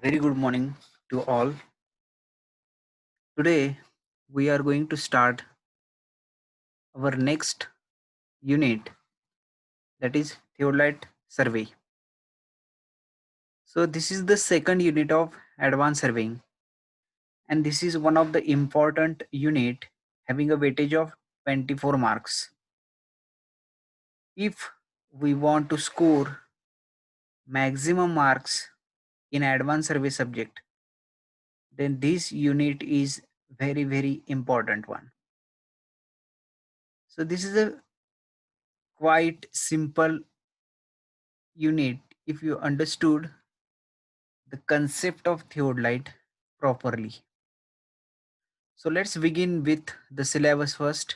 Very good morning to all. Today we are going to start our next unit, that is theodolite survey. So this is the second unit of advanced surveying, and this is one of the important unit having a weightage of 24 marks. If we want to score maximum marks in advanced survey subject, then this unit is very important one. So this is a quite simple unit if you understood the concept of theodolite properly. So let's begin with the syllabus first,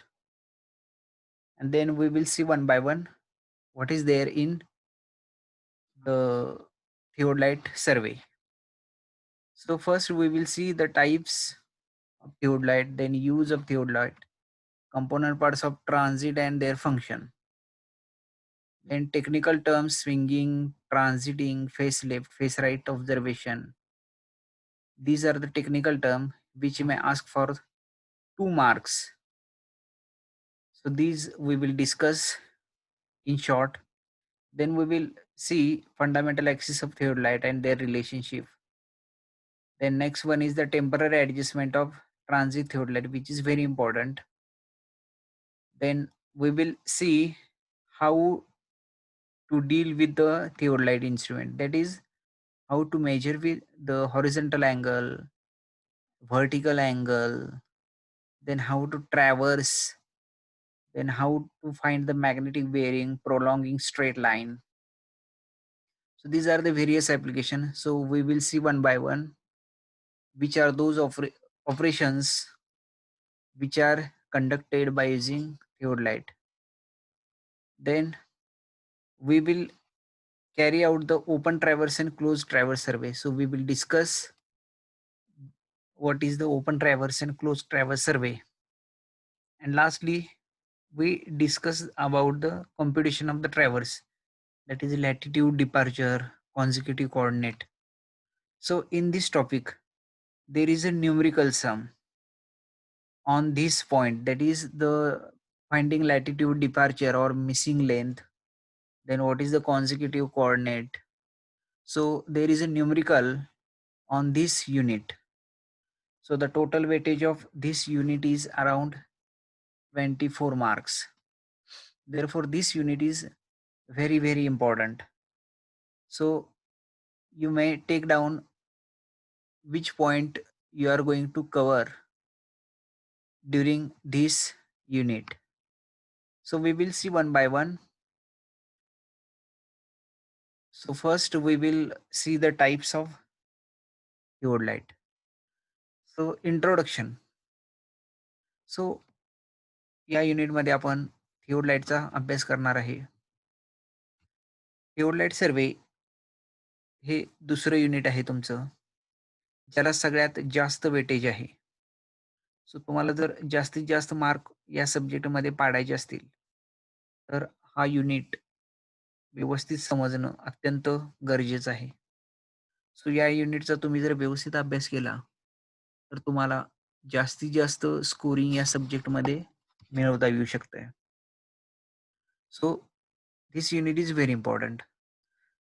and then we will see one by one what is there in the theodolite survey. So first we will see the types of theodolite, then use of theodolite, component parts of transit and their function, then technical terms swinging, transiting, phase left, phase right observation. These are the technical terms which may ask for 2 marks. So these we will discuss in short. Then we will see fundamental axis of theodolite and their relationship. Then next one is the temporary adjustment of transit theodolite, which is very important. Then we will see how to deal with the theodolite instrument. That is how to measure with the horizontal angle, vertical angle, then how to traverse, then how to find the magnetic bearing, prolonging straight line. So these are the various applications. So we will see one by one which are those operations which are conducted by using theodolite. Then we will carry out the open traverse and closed traverse survey. So we will discuss what is the open traverse and closed traverse survey. And lastly, we discuss about the computation of the traverse, that is latitude, departure, consecutive coordinate. So in this topic, there is a numerical sum on this point, that is the finding latitude, departure or missing length, then what is the consecutive coordinate. So there is a numerical on this unit. So the total weightage of this unit is around 24 marks. Therefore this unit is very important. So you may take down which point you are going to cover during this unit. So we will see one by one. So first we will see the types of theodolite. So introduction. So या युनिटमध्ये आपण थिओडलाइटचा अभ्यास करणार आहे. थिओडलाइट सर्वे हे दुसरं unit आहे तुमचं, ज्याला सगळ्यात जास्त वेटेज आहे. सो तुम्हाला जर जास्तीत जास्त मार्क या सब्जेक्टमध्ये पाडायचे असतील, तर हा युनिट व्यवस्थित समजणं अत्यंत गरजेचं आहे. सो या युनिटचा तुम्ही जर व्यवस्थित अभ्यास केला, तर तुम्हाला जास्तीत जास्त स्कोरिंग या सब्जेक्टमध्ये मिळवता येऊ शकते. So this unit is very important.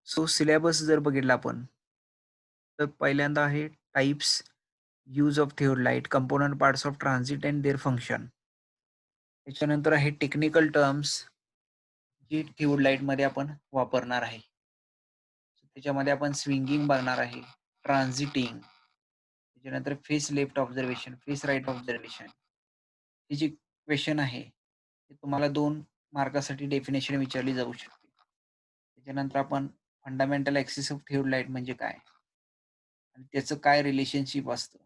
So syllabus जर बघितला आपण, तर पहिल्यांदा आहे types, use of theodolite, component parts of transit and their function. त्याच्यानंतर आहे टेक्निकल टर्म्स जी थिओडलाइटमध्ये आपण वापरणार आहे. त्याच्यामध्ये आपण स्विंगिंग बघणार आहे, ट्रान्झिटिंग, त्याच्यानंतर face left observation, face right observation. ही जी क्वेश्चन आहे ती तुम्हाला 2 मार्कासाठी डेफिनेशन विचारली जाऊ शकते. त्याच्यानंतर आपण फंडामेंटल ॲक्सिस ऑफ थिओडलाइट म्हणजे काय आणि त्याचं काय रिलेशनशिप असतं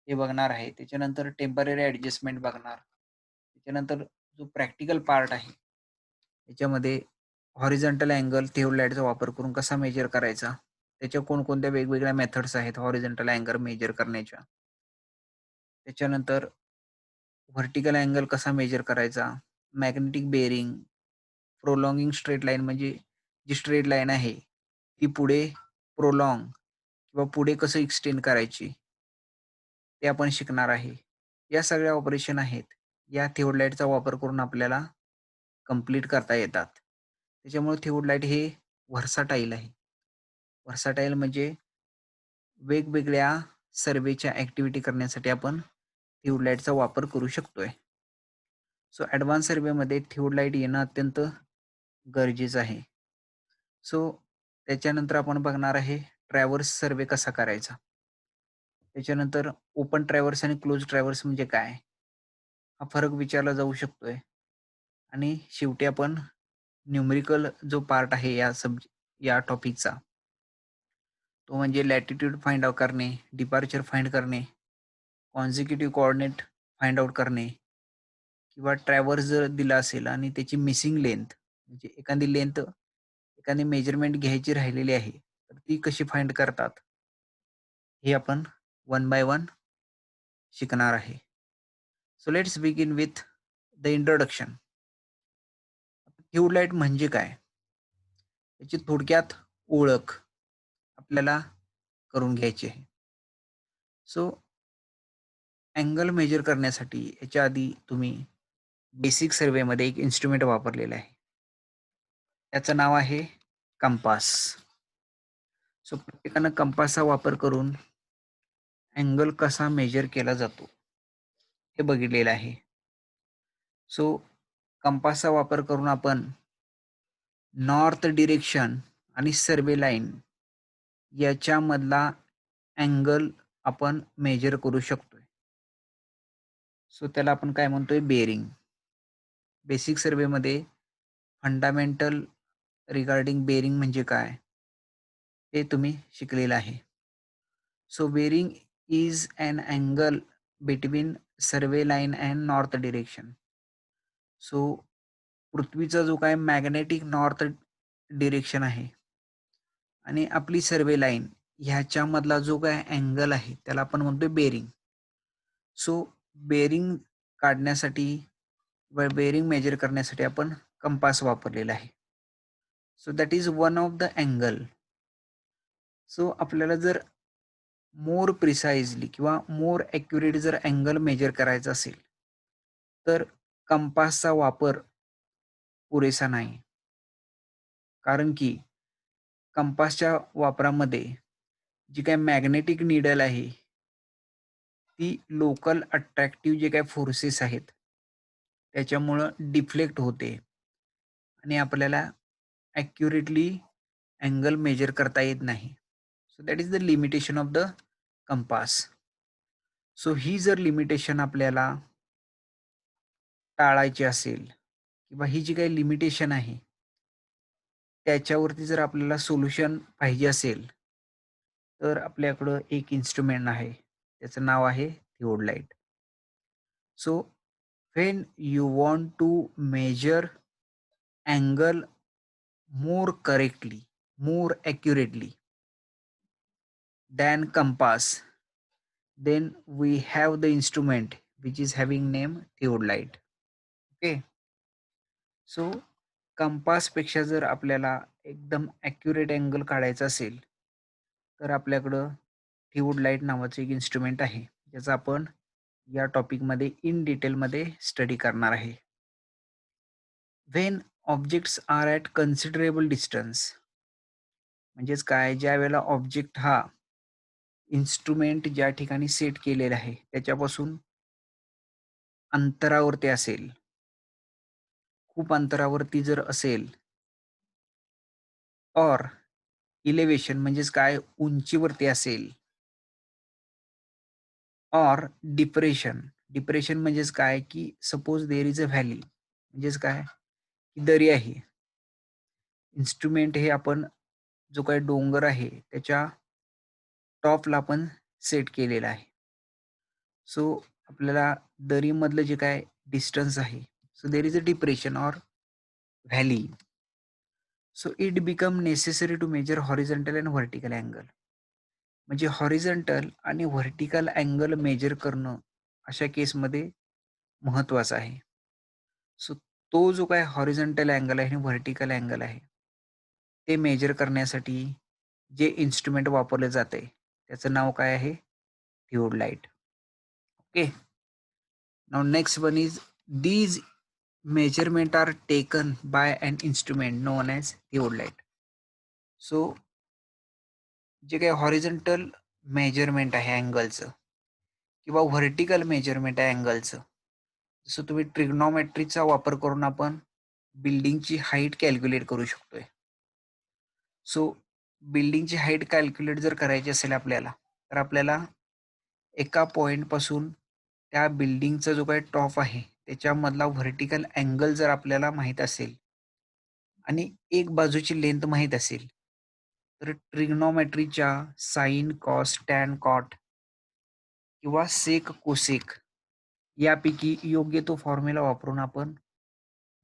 हे बघणार आहे. त्याच्यानंतर टेम्पररी ॲडजस्टमेंट बघणार. त्याच्यानंतर जो प्रॅक्टिकल पार्ट आहे त्याच्यामध्ये हॉरिझॉन्टल अँगल थिओडलाइटचा वापर करून कसा मेजर करायचा, त्याच्या कोणकोणत्या वेगवेगळ्या मेथड्स आहेत हॉरिझॉन्टल अँगल मेजर करण्याच्या. त्याच्यानंतर व्हर्टिकल अँगल कसा मेजर करायचा, मॅग्नेटिक बेअरिंग, प्रोलॉंगिंग स्ट्रेट लाईन म्हणजे जी स्ट्रेट लाईन आहे ती पुढे प्रोलॉंग किंवा पुढे कसं एक्सटेंड करायची ते आपण शिकणार आहे. या सगळ्या ऑपरेशन आहेत, या थिओडलाइटचा वापर करून आपल्याला कंप्लीट करता येतात. त्याच्यामुळे थिओडलाइट हे व्हर्साटाईल आहे. व्हर्साटाईल म्हणजे वेगवेगळ्या सर्व्हेच्या ॲक्टिव्हिटी करण्यासाठी आपण थिओडलाइटचा वापर करू शकतोय. सो ॲडव्हान्स सर्व्हेमध्ये थिओडलाइट येणं अत्यंत गरजेचं आहे. सो त्याच्यानंतर आपण बघणार आहे ट्रॅव्हर्स सर्व्हे कसा करायचा. त्याच्यानंतर ओपन ट्रॅव्हर्स आणि क्लोज ट्रॅव्हर्स म्हणजे काय? हा फरक विचारला जाऊ शकतोय आणि शेवटी आपण न्यूमेरिकल जो पार्ट आहे या टॉपिकचा, तो म्हणजे लॅटिट्यूड फाइंड आउट करणे, डिपार्चर फाइंड करणे, कॉन्झिक्युटिव्ह कोऑर्डिनेट फाइंड आउट करणे किंवा ट्रॅव्हर्स जर दिला असेल आणि त्याची मिसिंग लेंथ म्हणजे एखादी मेजरमेंट घ्यायची राहिलेली आहे, तर ती कशी फाइंड करतात, हे आपण वन बाय वन शिकणार आहे. So let's begin with the introduction. Tubelight म्हणजे काय? याची थोडक्यात ओळख आपल्याला करून घ्यायची आहे. सो अँगल मेजर करण्यासाठी याच्या आधी तुम्ही बेसिक सर्व्हेमध्ये एक इन्स्ट्रुमेंट वापरलेलं आहे. त्याचं नाव आहे कंपास. सो प्रत्येकानं कंपासचा वापर करून अँगल कसा मेजर केला जातो हे बघितलेलं आहे. सो कंपासचा वापर करून आपण नॉर्थ डिरेक्शन आणि सर्वे लाईन याच्यामधला अँगल आपण मेजर करू शकतोय. सो त्याला आपण काय म्हणतोय, बेरिंग. बेसिक सर्व्हेमध्ये फंडामेंटल रिगार्डिंग बेरिंग म्हणजे काय ते तुम्ही शिकलेलं आहे. So bearing is an angle between survey line and north direction. So पृथ्वीचा जो काय मॅग्नेटिक नॉर्थ डिरेक्शन आहे आणि आपली सर्वे लाईन ह्याच्यामधला जो काय अँगल आहे त्याला आपण म्हणतोय बेरिंग. सो बेरिंग काढण्यासाठी व बेरिंग मेजर करण्यासाठी आपण कंपास वापरलेला आहे. So that is one of the angle. So आपल्याला जर मोर प्रिसाइजली किंवा मोर ॲक्युरेट जर अँगल मेजर करायचा असेल, तर कंपासचा वापर पुरेसा नाही. कारण की कंपासच्या वापरामध्ये जी काही मॅग्नेटिक निडल आहे, ती लोकल अट्रॅक्टिव्ह जे काही फोर्सेस आहेत, त्याच्यामुळं डिफ्लेक्ट होते आणि आपल्याला ॲक्युरेटली अँगल मेजर करता येत नाही. So that is the limitation of the compass. So ही जर लिमिटेशन आपल्याला टाळायची असेल किंवा ही जी काही लिमिटेशन आहे, त्याच्यावरती जर आपल्याला सोल्युशन पाहिजे असेल, तर आपल्याकडं एक इन्स्ट्रुमेंट आहे. त्याचं नाव आहे theodolite. So when you want to measure angle more correctly, more accurately than compass, then we have the instrument which is having name theodolite. Okay. So कंपासपेक्षा जर आपल्याला एकदम ॲक्युरेट अँगल काढायचा असेल, तर आपल्याकडं थिओडलाइट नावाचं एक इन्स्ट्रुमेंट आहे. ज्याचा आपण या टॉपिकमध्ये इन डिटेलमध्ये स्टडी करणार आहे. When objects are at considerable distance, म्हणजेच काय, ज्या वेळेला ऑब्जेक्ट हा इन्स्ट्रुमेंट ज्या ठिकाणी सेट केलेलं आहे त्याच्यापासून अंतरावरती असेल, खूप अंतरावरती जर असेल, ऑर इलेव्हेशन म्हणजेच काय, उंचीवरती असेल, ऑर डिप्रेशन. डिप्रेशन म्हणजेच काय, की suppose there is a valley, म्हणजेच काय, की दरी आहे. इन्स्ट्रुमेंट हे आपण जो काही डोंगर आहे त्याच्या टॉपला आपण सेट केलेला आहे. सो आपल्याला दरीमधलं जे काय डिस्टन्स आहे, so there is a depression or valley. So it become necessary to measure horizontal and vertical angle. म्हणजे हॉरिझॉन्टल आणि व्हर्टिकल अँगल मेजर करणं अशा केसमध्ये महत्त्वाचं आहे. सो तो जो काय हॉरिझॉन्टल अँगल आहे आणि व्हर्टिकल अँगल आहे, ते मेजर करण्यासाठी जे इन्स्ट्रुमेंट वापरले जाते त्याचं नाव काय आहे? Theodolite. Okay. Now next one is these measurement are taken by an instrument known as theodolite. So जे काही हॉरिझॉन्टल मेजरमेंट आहे अँगलचं किंवा व्हर्टिकल मेजरमेंट आहे अँगलचं, जसं तुम्ही ट्रिग्नॉमेट्रीचा वापर करून आपण बिल्डिंगची हाईट कॅल्क्युलेट करू शकतोय. सो बिल्डिंगची हाईट कॅल्क्युलेट जर करायची असेल आपल्याला, तर आपल्याला एका पॉईंटपासून त्या बिल्डिंगचा जो काही टॉप आहे त्याच्यामधला व्हर्टिकल अँगल जर आपल्याला माहीत असेल आणि एक बाजूची लेंथ माहीत असेल, तर ट्रिग्नॉमेट्रीच्या साइन, कॉस, टॅन, कॉट किंवा सेक, कोसेक यापैकी योग्य तो फॉर्म्युला वापरून आपण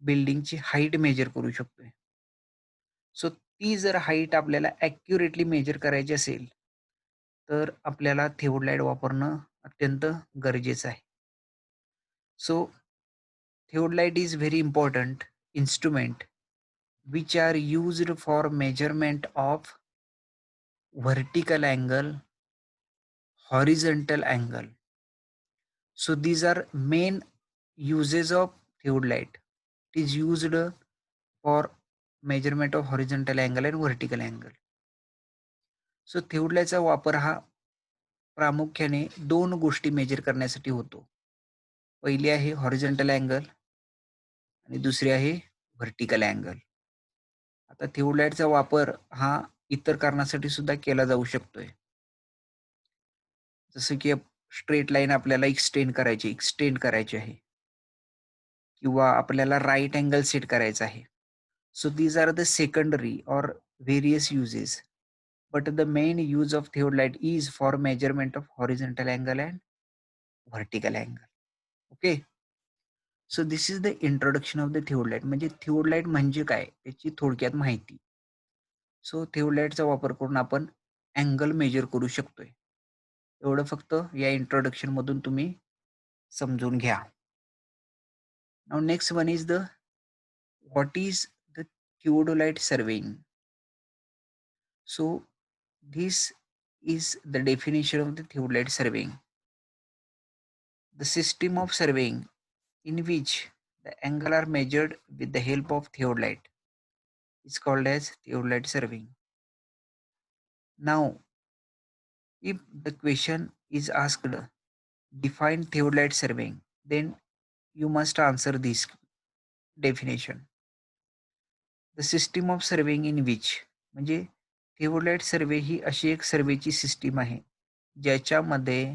बिल्डिंगची हाईट मेजर करू शकतोय. सो ती जर हाईट आपल्याला ॲक्युरेटली मेजर करायची असेल, तर आपल्याला थिओडलाइट वापरणं अत्यंत गरजेचं आहे. So theodolite is very important instrument which are used for measurement of vertical angle, horizontal angle. So these are main uses of theodolite. It is used for measurement of horizontal angle and vertical angle. So थिओडलाइटचा वापर हा प्रामुख्याने दोन गोष्टी major करण्यासाठी होतो. पहिली आहे हॉरिझॉन्टल अँगल आणि दुसरी आहे व्हर्टिकल अँगल. आता थिओडलाइटचा वापर हा इतर कारणासाठी सुद्धा केला जाऊ शकतोय. जसं की स्ट्रेट लाईन आपल्याला एक्सटेंड करायची आहे किंवा आपल्याला राईट अँगल सेट करायचा आहे. So these are the secondary or various uses. But the main use of theodolite is for measurement of horizontal angle and vertical angle. Okay. So this is the introduction of the theodolite. म्हणजे theodolite म्हणजे काय त्याची थोडक्यात माहिती. So थिओडलाइटचा वापर करून आपण अँगल मेजर करू शकतोय. एवढं फक्त या इंट्रोडक्शन मधून तुम्ही समजून घ्या. Now next one is the what is the theodolite surveying. So this is the definition of the theodolite surveying. The system of surveying in which the angle are measured with the help of theodolite is called as theodolite surveying. Now, if the question is asked, define theodolite surveying, then you must answer this definition. The system of surveying in which म्हणजे थिओडलाइट सर्वे ही अशी एक सर्वेची system आहे ज्याच्यामध्ये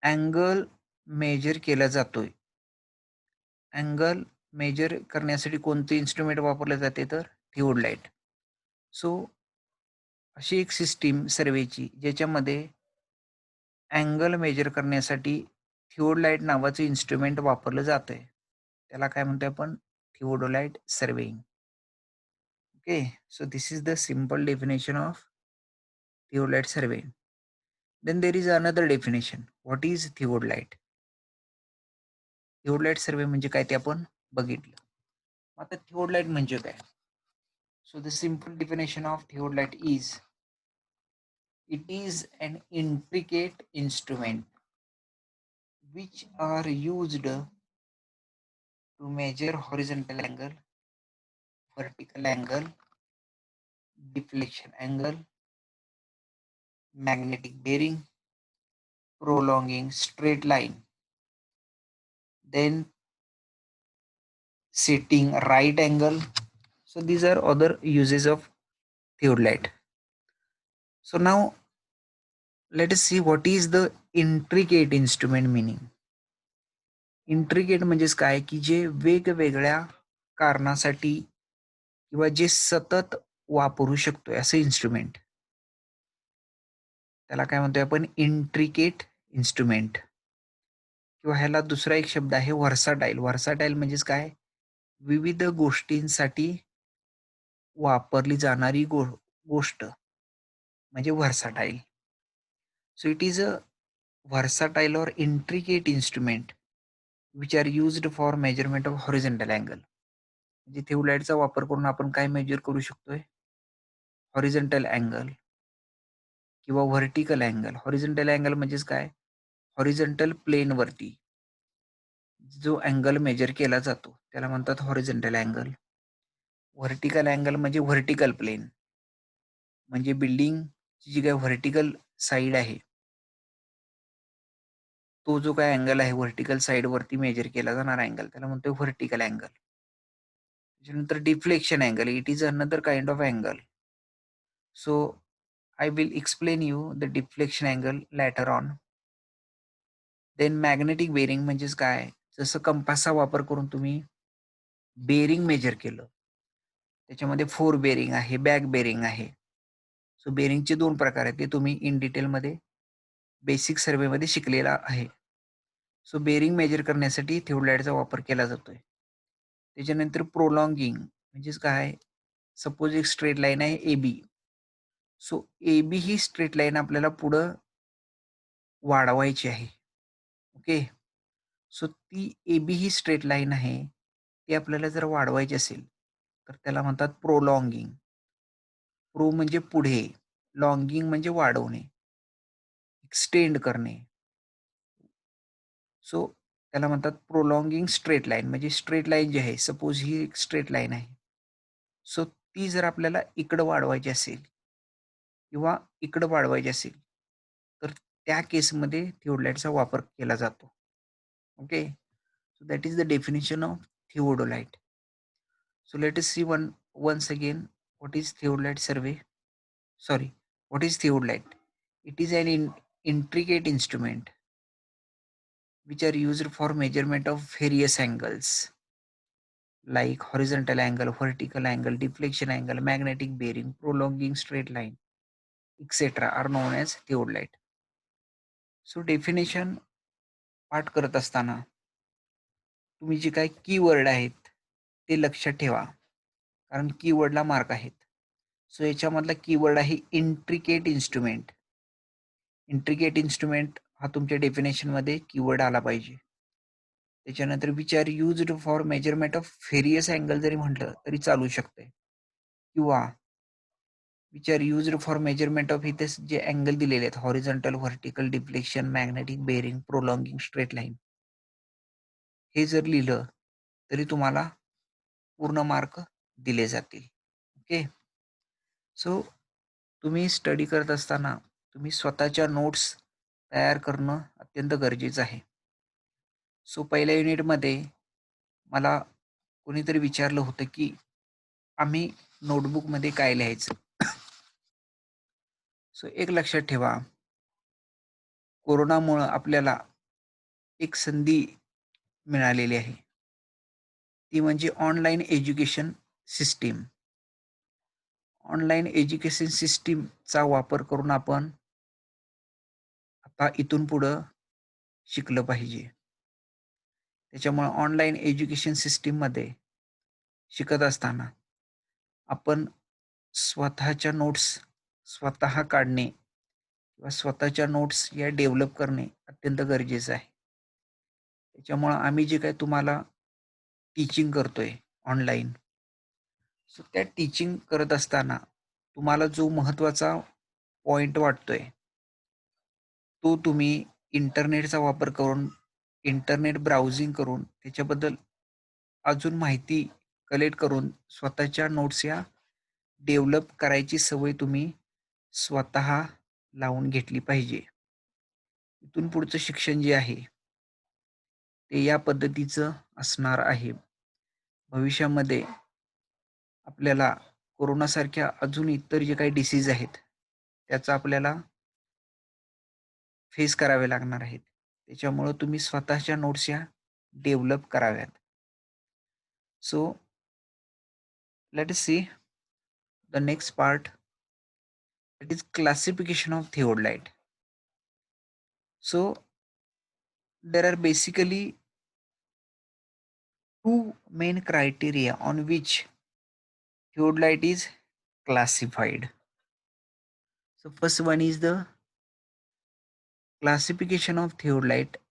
angle major केला जातोय. Angle major करण्यासाठी कोणते instrument वापरले जाते तर थिओडलाइट. सो अशी एक सिस्टीम सर्वेची ज्याच्यामध्ये अँगल मेजर करण्यासाठी थिओडलाइट नावाचं इन्स्ट्रुमेंट वापरलं जातंय. त्याला काय म्हणतोय आपण? Theodolite surveying. Okay. So this is the simple definition of theodolite surveying. Then there is another definition. What is theodolite? Theodolite survey म्हणजे काय ते आपण बघितलं. आता थिओडलाइट म्हणजे काय? So the simple definition of theodolite is it is an intricate instrument which are used to measure horizontal angle, vertical angle, deflection angle, magnetic bearing, prolonging straight line, then setting right angle. So these are other uses of theodolite. So now let us see what is the intricate instrument meaning. Intricate म्हणजेच काय की जे वेगवेगळ्या कारणासाठी किंवा जे सतत वापरू शकतोय असं इन्स्ट्रुमेंट, त्याला काय म्हणतोय आपण? Intricate instrument. किंवा ह्याला दुसरा एक शब्द आहे व्हर्साटाईल. व्हर्साटाईल म्हणजेच काय? विविध गोष्टींसाठी वापरली जाणारी गोष्ट म्हणजे व्हर्साटाईल. सो इट इज अ व्हर्साटाईल और intricate instrument which are used for measurement of horizontal angle. म्हणजे थिओडलाइटचा वापर करून आपण काय मेजर करू शकतोय? हॉरिझॉन्टल अँगल, किंवा व्हर्टिकल अँगल. हॉरिझॉन्टल अँगल म्हणजेच काय? हॉरिझॉन्टल प्लेनवरती जो अँगल मेजर केला जातो त्याला म्हणतात हॉरिझॉन्टल अँगल. व्हर्टिकल अँगल म्हणजे व्हर्टिकल प्लेन. म्हणजे बिल्डिंगची जी काही व्हर्टिकल साईड आहे, तो जो काही अँगल आहे व्हर्टिकल साईडवरती मेजर केला जाणारा अँगल त्याला म्हणतोय व्हर्टिकल अँगल. त्याच्यानंतर deflection angle. It is another kind of angle. So I will explain you the deflection angle later on. Then magnetic bearing म्हणजेच काय? जसं कंपासचा वापर करून तुम्ही बेरिंग मेजर केलं. त्याच्यामध्ये फोर बेरिंग आहे, बॅक बेरिंग आहे. सो बेरिंगचे 2 प्रकार आहेत. ते तुम्ही इन डिटेलमध्ये बेसिक सर्व्हेमध्ये शिकलेला आहे. सो बेरिंग मेजर करण्यासाठी थिओडाइटचा वापर केला जातोय. त्याच्यानंतर प्रोलॉंगिंग म्हणजेच काय? सपोज एक स्ट्रेट लाईन आहे AB. सो AB ही स्ट्रेट लाईन आपल्याला पुढं वाढवायची आहे. ओके. सो ती AB ही स्ट्रेट लाईन आहे. ती आपल्याला जर वाढवायची असेल, तर त्याला म्हणतात प्रोलॉंगिंग. प्रो म्हणजे पुढे, लॉंगिंग म्हणजे वाढवणे, एक्सटेंड करणे. सो त्याला म्हणतात प्रोलॉंगिंग स्ट्रेट लाईन. म्हणजे स्ट्रेट लाईन जी आहे, सपोज ही एक स्ट्रेट लाईन आहे. सो ती जर आपल्याला इकडं वाढवायची असेल किंवा इकडं वाढवायची असेल, तर त्या केसमध्ये थिओडाइटचा वापर केला जातो. Okay. So that is the definition of theodolite. So let us see once again what is theodolite survey. Sorry, what is theodolite? It is an intricate instrument which are used for measurement of various angles like horizontal angle, vertical angle, deflection angle, magnetic bearing, prolonging straight line, etc. are known as theodolite. So definition पाठ करत असताना तुम्ही जे काही keyword आहेत ते लक्षात ठेवा, कारण कीवर्डला मार्क आहेत. सो याच्यामधला कीवर्ड आहे इंट्रिकेट इन्स्ट्रुमेंट. इंट्रिकेट इन्स्ट्रुमेंट हा तुमच्या डेफिनेशनमध्ये कीवर्ड आला पाहिजे. त्याच्यानंतर which are used for measurement of various angle जरी म्हटलं तरी चालू शकते, किंवा which are used for measurement of इथे जे अँगल दिलेले आहेत horizontal, vertical, deflection, magnetic bearing, prolonging straight line, हे जर लिहिलं तरी तुम्हाला पूर्ण मार्क दिले जातील. ओके. सो तुम्ही स्टडी करत असताना तुम्ही स्वतःच्या नोट्स तयार करणं अत्यंत गरजेचं आहे. सो पहिल्या युनिटमध्ये मला कोणीतरी विचारलं होतं की आम्ही नोटबुकमध्ये काय लिहायचं. सो एक लक्षात ठेवा, कोरोनामुळं आपल्याला एक संधी मिळालेली आहे. ती म्हणजे online education system. Online education सिस्टीमचा वापर करून आपण आता इथून पुढं शिकलं पाहिजे. त्याच्यामुळे ऑनलाईन एज्युकेशन सिस्टीममध्ये शिकत असताना आपण स्वतःच्या नोट्स स्वतः काढणे किंवा स्वतःच्या नोट्स या डेव्हलप करणे अत्यंत गरजेचं आहे. त्याच्यामुळं आम्ही जे काही तुम्हाला टीचिंग करतोय ऑनलाईन, सो त्या टीचिंग करत असताना तुम्हाला जो महत्त्वाचा पॉइंट वाटतोय, तो तुम्ही इंटरनेटचा वापर करून, इंटरनेट ब्राउझिंग करून त्याच्याबद्दल अजून माहिती कलेक्ट करून स्वतःच्या नोट्स या डेव्हलप करायची सवय तुम्ही स्वतः लावून घेतली पाहिजे. इथून पुढचं शिक्षण जे आहे ते या पद्धतीचं असणार आहे. भविष्यामध्ये आपल्याला कोरोनासारख्या अजून इतर जे काही डिसीज आहेत त्याचा आपल्याला फेस करावे लागणार आहेत. त्याच्यामुळं तुम्ही स्वतःच्या नोट्स या डेव्हलप कराव्यात. So let us see the next part, that is classification of theodolite. So there are basically two main criteria on which theodolite is classified. So first one is the classification of theodolite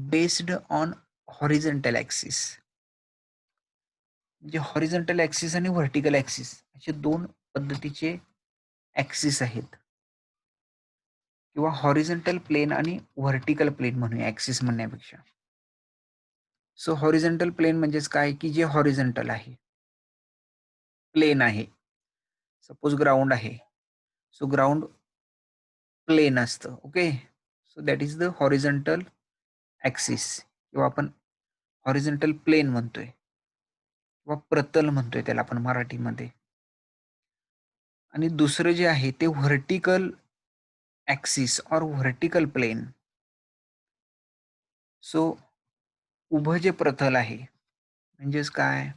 based on horizontal axis. म्हणजे horizontal axis आणि vertical axis असे दोन पद्धतीचे axis आहेत. किंवा horizontal plain आणि vertical plain म्हणूया axis म्हणण्यापेक्षा. सो हॉरिझॉन्टल प्लेन म्हणजेच काय, की जे हॉरिझॉन्टल आहे, प्लेन आहे. सपोज ग्राउंड आहे. सो ग्राउंड प्लेन असतं. Okay. So that is the horizontal axis किंवा आपण हॉरिझॉन्टल प्लेन म्हणतोय किंवा प्रतल म्हणतोय त्याला आपण मराठीमध्ये. आणि दुसरं जे आहे ते vertical axis or vertical plane. So उभं जे प्रतल आहे म्हणजेच काय,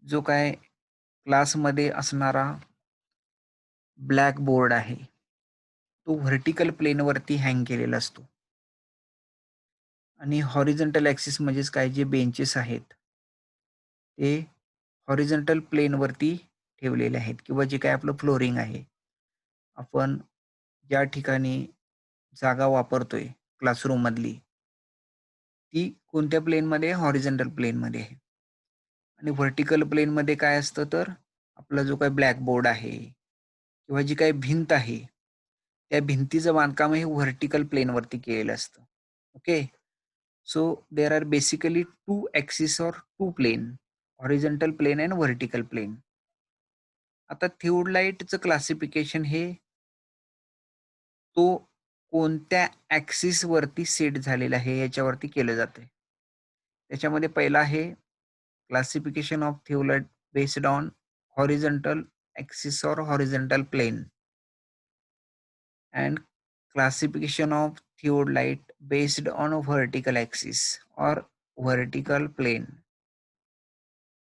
जो काय क्लासमध्ये असणारा ब्लॅक बोर्ड आहे, तो व्हर्टिकल प्लेनवरती हँग केलेला असतो. आणि हॉरिझॉन्टल ॲक्सिस म्हणजेच काय, जे बेंचेस आहेत ते हॉरिझॉन्टल प्लेनवरती ठेवलेले आहेत किंवा जे काही आपलं फ्लोरिंग आहे, आपण ज्या ठिकाणी जागा वापरतोय क्लासरूममधली, ती कोणत्या प्लेनमध्ये आहे? हॉरिझॉन्टल प्लेनमध्ये आहे. आणि व्हर्टिकल प्लेनमध्ये काय असतं, तर आपला जो काही ब्लॅकबोर्ड आहे किंवा जी काही भिंत आहे, त्या भिंतीचं बांधकाम हे व्हर्टिकल प्लेनवरती केलेलं असतं. Okay. So there are basically two axis or two plane, horizontal plane and vertical plane. आता थिओडलाइटचं क्लासिफिकेशन हे तो कोणत्या ॲक्सिसवरती सेट झालेला आहे याच्यावरती केलं जातंय. त्याच्यामध्ये पहिला आहे classification of theodolite based on horizontal axis or horizontal plane and classification of theodolite based on a vertical axis or vertical plane.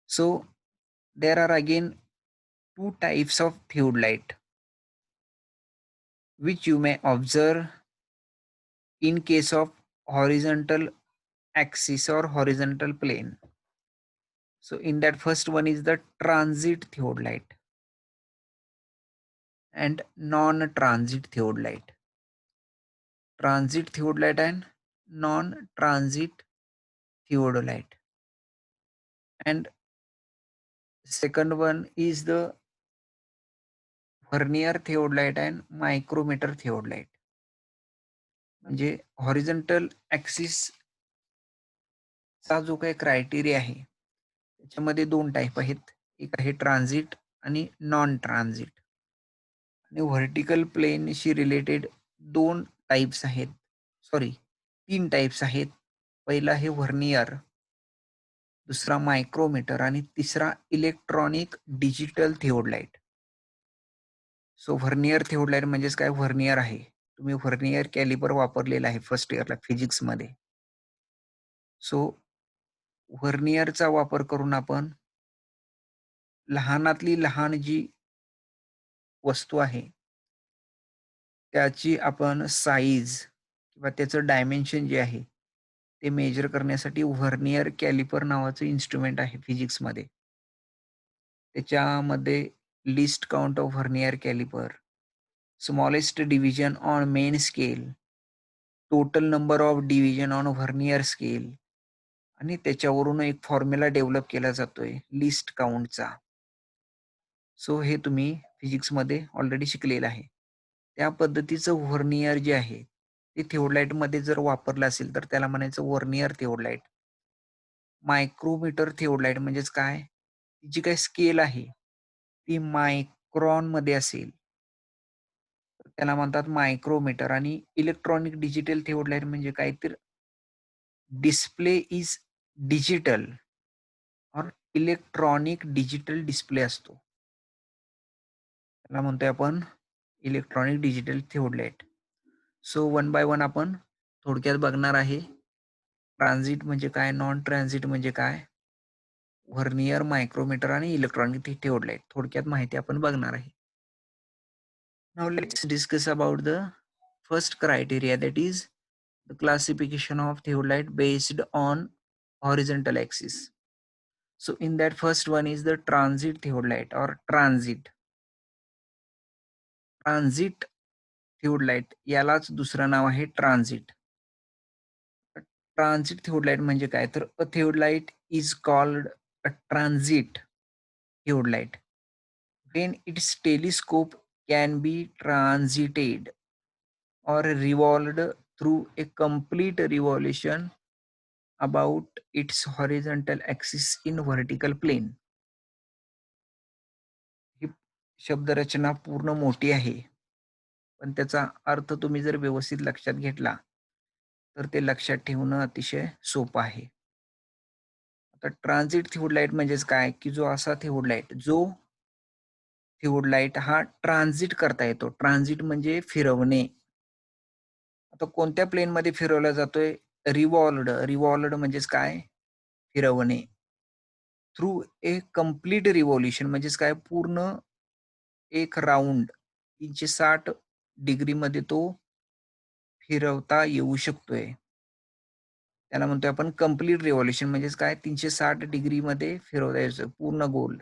So there are again two types of theodolite which you may observe in case of horizontal axis or horizontal plane. So in that first one is the transit theodolite and non-transit theodolite. Transit theodolite and non-transit theodolite. And second one is the vernier theodolite and micrometer theodolite. म्हणजे horizontal ॲक्सिसचा जो काही criteria आहे, त्याच्यामध्ये 2 type आहेत. एक आहे transit आणि non transit. आणि व्हर्टिकल प्लेनशी रिलेटेड 2 टाइप्स आहेत. सॉरी 3 टाइप्स आहेत. पहिला आहे व्हर्नियर, दुसरा मायक्रोमीटर आणि तिसरा electronic digital theodolite. So vernier थिओडलाइट म्हणजेच काय, व्हर्नियर आहे. तुम्ही व्हर्नियर कॅलिपर वापरलेला आहे फर्स्ट इयरला फिजिक्समध्ये. सो व्हर्नियरचा वापर करून आपण लहानातली लहान जी वस्तू आहे, त्याची आपण साईज किंवा त्याचं डायमेन्शन जे आहे, ते मेजर करण्यासाठी व्हर्नियर कॅलिपर नावाचं इन्स्ट्रुमेंट आहे फिजिक्समध्ये. त्याच्यामध्ये list count of vernier calliper, smallest division on main scale, total number of division on vernier scale आणि त्याच्यावरून एक फॉर्म्युला डेव्हलप केला जातोय लिस्ट काउंटचा. सो हे तुम्ही फिजिक्समध्ये ऑलरेडी शिकलेलं आहे. त्या पद्धतीचं व्हर्नियर जे आहे, ते थिओडलाइटमध्ये जर वापरलं असेल, तर त्याला म्हणायचं व्हर्नियर थिओडलाइट. मायक्रोमीटर थिओडलाइट म्हणजेच काय? जी काही स्केल आहे, ती मायक्रॉनमध्ये असेल, तर त्याला म्हणतात मायक्रोमीटर. आणि इलेक्ट्रॉनिक डिजिटल थिओडलाइट म्हणजे काय, तर डिस्प्ले इज डिजिटल और इलेक्ट्रॉनिक डिजिटल डिस्प्ले असतो. त्याला म्हणतोय आपण electronic digital theodolite. So one by one आपण थोडक्यात बघणार आहे. ट्रान्झिट म्हणजे काय, नॉन ट्रान्झिट म्हणजे काय, व्हर्नियर, मायक्रोमीटर आणि इलेक्ट्रॉनिक थिओडलाइट थोडक्यात माहिती आपण बघणार आहे. Now let's discuss about the first criteria, that is the classification of theodolite based on horizontal axis. So in that first one is the transit theodolite or transit. Transit theodolite यालाच दुसरं नाव आहे transit. Transit थिओडलाइट म्हणजे काय, तर a theodolite is called a transit theodolite when its telescope can be transited. or revolved through a complete revolution about its horizontal axis in vertical plane. ही शब्दरचना पूर्ण मोठी आहे, पण त्याचा अर्थ तुम्ही जर व्यवस्थित लक्षात घेतला, तर ते लक्षात ठेवणं अतिशय सोपं आहे. आता ट्रान्झिट थिओडाइट म्हणजेच काय, की जो असा थिओडाइट जो थिओडाइट हा ट्रान्झिट करता येतो. ट्रान्झिट म्हणजे फिरवणे. आता कोणत्या प्लेनमध्ये फिरवला जातोय? रिव्हॉल्व्ड म्हणजेच काय? फिरवणे. थ्रू ए कंप्लीट रिव्होल्यूशन म्हणजेच काय? पूर्ण एक राउंड 360 डिग्रीमध्ये तो फिरवता येऊ शकतोय. त्याला म्हणतोय आपण कंप्लीट रिव्होल्यूशन म्हणजेच काय? 360 डिग्रीमध्ये फिरवता यायचं पूर्ण गोल.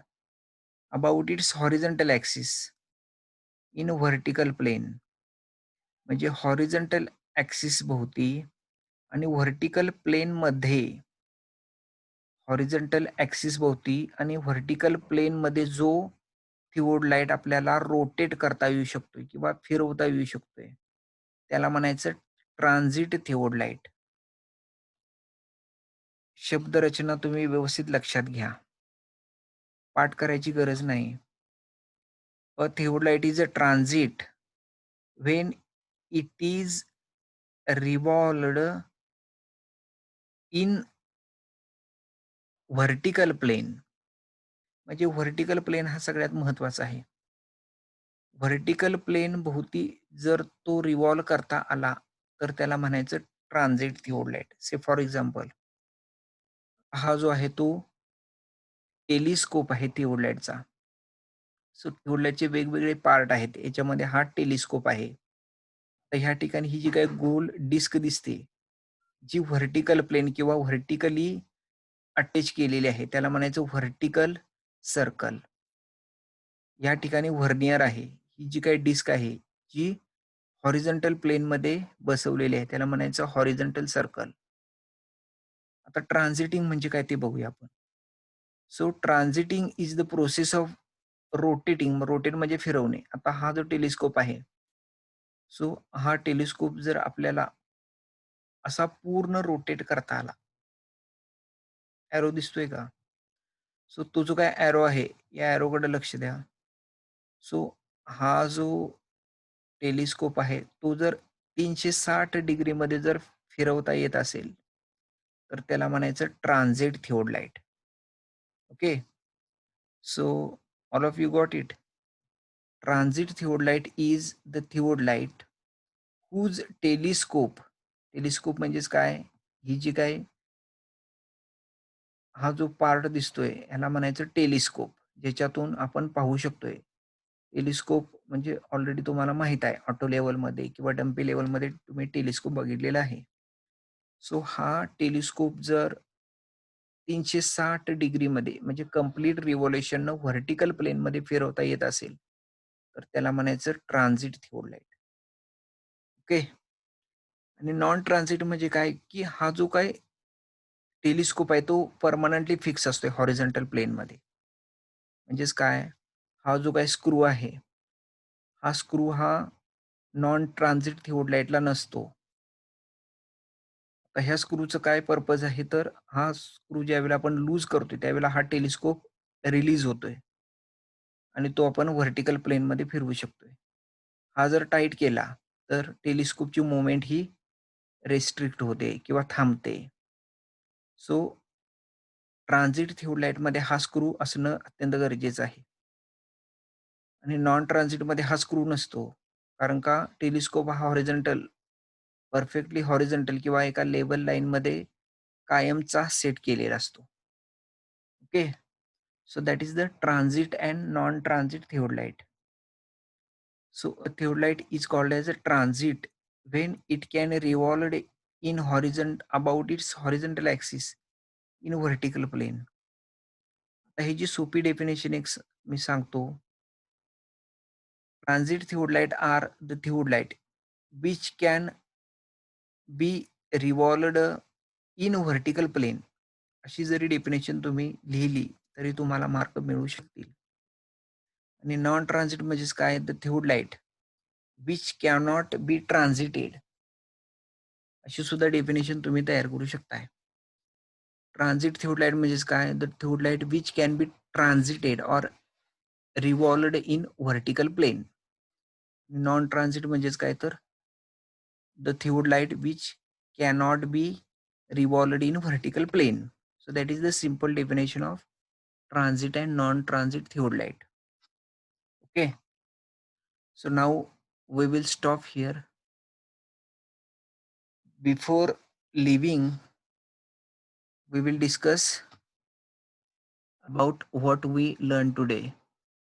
About its horizontal axis in vertical plane. म्हणजे हॉरिझॉन्टल ॲक्सिस भोवती आणि व्हर्टिकल प्लेनमध्ये हॉरिझॉन्टल ॲक्सिस भोवती आणि व्हर्टिकल प्लेनमध्ये जो थिओडाइट आपल्याला रोटेट करता येऊ शकतोय किंवा फिरवता येऊ शकतोय, त्याला म्हणायचं ट्रान्झिट थिओडाइट. शब्दरचना तुम्ही व्यवस्थित लक्षात घ्या. पाठ करायची गरज नाही. अ थिओडाइट is a transit when it is revolved in vertical plane. म्हणजे व्हर्टिकल प्लेन हा सगळ्यात महत्त्वाचा आहे. व्हर्टिकल प्लेन भोवती जर तो रिव्हॉल्व करता आला, तर त्याला म्हणायचं ट्रान्झिट थिओडाइट. से फॉर एक्झाम्पल हा जो आहे तो टेलिस्कोप आहे थिओडाइटचा. सो थिओडाइटचे वेगवेगळे पार्ट आहेत. याच्यामध्ये हा टेलिस्कोप आहे. तर ह्या ठिकाणी ही जी काही गोल डिस्क दिसते, जी व्हर्टिकल प्लेन किंवा व्हर्टिकली अटॅच केलेली आहे, त्याला म्हणायचं व्हर्टिकल सर्कल. या ठिकाणी व्हर्नियर आहे. ही जी काही डिस्क आहे, जी हॉरिझॉन्टल प्लेनमध्ये बसवलेली आहे, त्याला म्हणायचं हॉरिझॉन्टल सर्कल. आता ट्रान्झिटिंग म्हणजे काय ते बघूया आपण. So transiting is the process of rotating. Rotate म्हणजे फिरवणे. आता हा जो टेलिस्कोप आहे, सो हा टेलिस्कोप जर आपल्याला असा पूर्ण रोटेट करता आला, एरो दिसतोय का? सो तो जो काही एरो आहे, या एरोकडे लक्ष द्या. सो हा जो टेलिस्कोप आहे, तो जर 360 डिग्रीमध्ये जर फिरवता येत असेल, तर त्याला म्हणायचं ट्रान्झिट थिओडाइट. Okay. So all of you got it. Transit theodolite is the theodolite whose telescope म्हणजेच काय? ही जी काय हा जो पार्ट दिसतोय ह्याला म्हणायचं टेलिस्कोप, ज्याच्यातून आपण पाहू शकतोय. टेलिस्कोप म्हणजे ऑलरेडी तुम्हाला माहीत आहे, ऑटो लेव्हलमध्ये किंवा डम्पी लेव्हलमध्ये तुम्ही टेलिस्कोप बघितलेला आहे. सो हा टेलिस्कोप जर 360 डिग्रीमध्ये म्हणजे कंप्लीट रिव्होल्यूशननं व्हर्टिकल प्लेनमध्ये फिरवता येत असेल, तर त्याला म्हणायचं ट्रान्झिट थिओडाइट. ओके. आणि नॉन ट्रान्झिट म्हणजे काय, की हा जो काही टेलिस्कोप आहे तो परमनंटली फिक्स असतोय हॉरिझॉन्टल प्लेनमध्ये. म्हणजेच काय, हा जो काही स्क्रू आहे, हा स्क्रू हा नॉन ट्रान्झिट थिओडाइटला नसतो. तर ह्या स्क्रूचं काय पर्पज आहे, तर हा स्क्रू ज्यावेळेला आपण लूज करतोय, त्यावेळेला हा टेलिस्कोप रिलीज होतोय आणि तो आपण व्हर्टिकल प्लेनमध्ये फिरवू शकतोय. हा जर टाईट केला, तर टेलिस्कोपची मूव्हमेंट ही रिस्ट्रिक्ट होते किंवा थांबते. सो ट्रान्झिट थिओडाइटमध्ये हा स्क्रू असणं अत्यंत गरजेचं आहे. आणि नॉन ट्रान्झिटमध्ये हा स्क्रू नसतो. कारण का टेलिस्कोप हा परफेक्टली हॉरिझॉन्टल किंवा एका लेव्हल लाईनमध्ये कायमचा सेट केलेला असतो. Okay. So that is the transit and non transit थिओडाइट. So a theodolite is called as a transit when it can revolve in horizon about its horizontal axis in vertical plane. आता ही जी सोपी definition मी सांगतो. Transit थिओडाइट R the थिओडाइट which can be revolved in vertical plane. अशी जरी definition तुम्ही लिहिली, तरी तुम्हाला मार्क मिळू शकतील. आणि नॉन ट्रान्झिट म्हणजेच काय? द थिओडाइट which cannot be transited. अशी सुद्धा डेफिनेशन तुम्ही तयार करू शकताय. ट्रान्झिट थिओड म्हणजेच काय? The theodolite which can be transited or revolved in vertical plane. Non transit म्हणजेच काय? तर the theodolite which cannot be revolved in vertical plane. So that is the simple definition of transit and non-transit theodolite. Okay. So now we will stop here. Before leaving, we will discuss about what we learned today.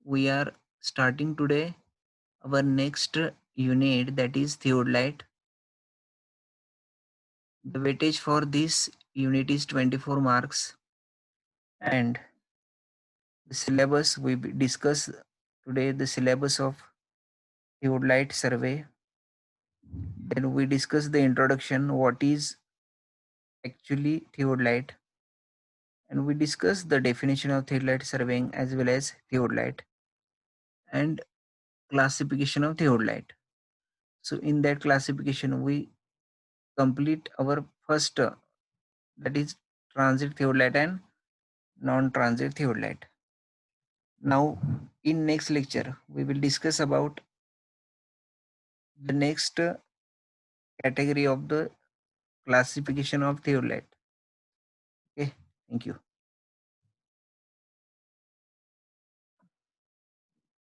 We are starting today our next unit, that is theodolite. The weightage for this unit is 24 marks, and the syllabus we discuss today, the syllabus of theodolite survey. Then we discuss the introduction, what is actually theodolite, and we discuss the definition of theodolite surveying as well as theodolite and classification of theodolite. So in that classification, we complete our first, that is transit theodolite and non-transit theodolite. Now in next lecture, we will discuss about the next category of the classification of theodolite. Okay, thank you.